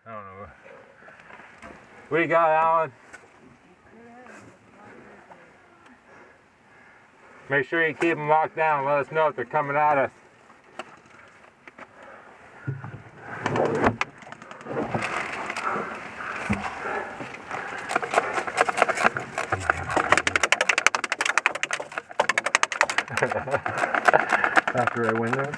I don't know. What do you got, Alan? Make sure you keep them locked down and let us know if they're coming at us. After I win this.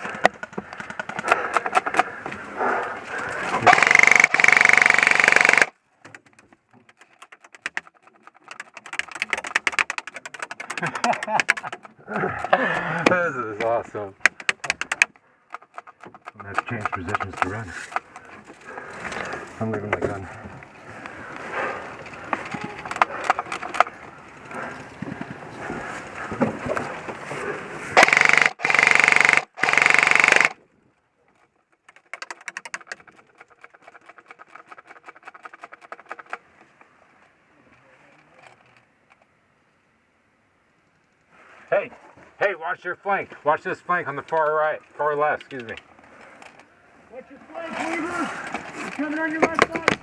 This is awesome. I'm gonna have to change positions to run. I'm leaving my gun. Hey, watch your flank. Watch this flank on the far left, excuse me. Watch your flank, Weaver! You're coming on your left side.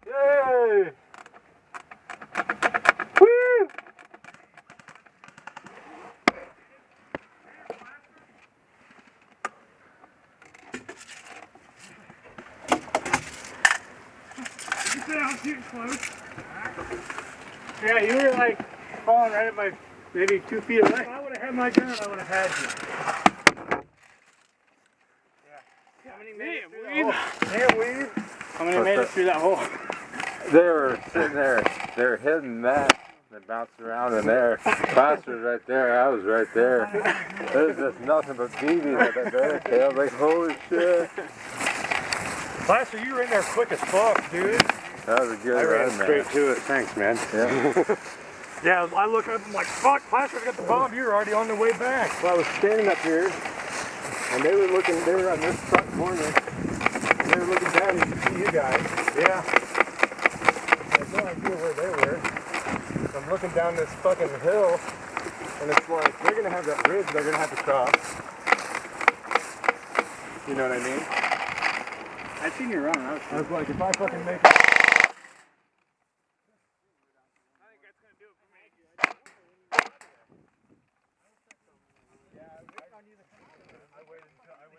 Yay! Woo! Yeah, you were like falling right at my maybe 2 feet away. If I would have had my gun, I would have had you. Yeah. How many made it through that hole? Damn, Weave. How many made it through that hole? They were sitting there. They were hitting that. They bounced around in there. Plaster's right there. I was right there. There's just nothing but BBs at that barricade. I was like, holy shit. Plaster, you were in there quick as fuck, dude. That was a good I ran run, straight man. to it. Thanks, man. Yeah. Yeah, I look up, I'm like, fuck, Plaster's got the bomb. You're already on the way back. Well, I was standing up here, and they were on this front corner, and they were looking down, you could see you guys. Yeah. I had no idea where they were. So I'm looking down this fucking hill, and it's like, they're gonna have that bridge they're gonna have to cross. You know what I mean? I seen you run. I was like, if I fucking make it.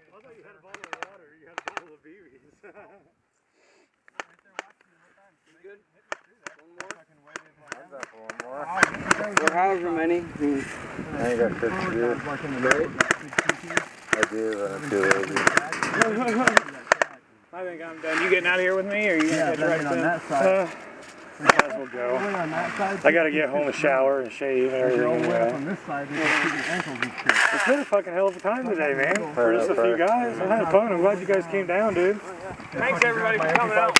I thought you had a bottle of water. You had a bottle of BBs. You good? One more. Or however many. I ain't got shit to do. I do, but I'm too lazy. I think I'm done. You getting out of here with me, or you gonna get right on that side. might as well go. On that side. I gotta get home and shower and shave and everything. All the way up on this side, they can see your ankles and shit. It's been a fucking hell of a time today, man. For just a few guys. I had fun. I'm glad you guys came down, dude. Thanks everybody for coming out.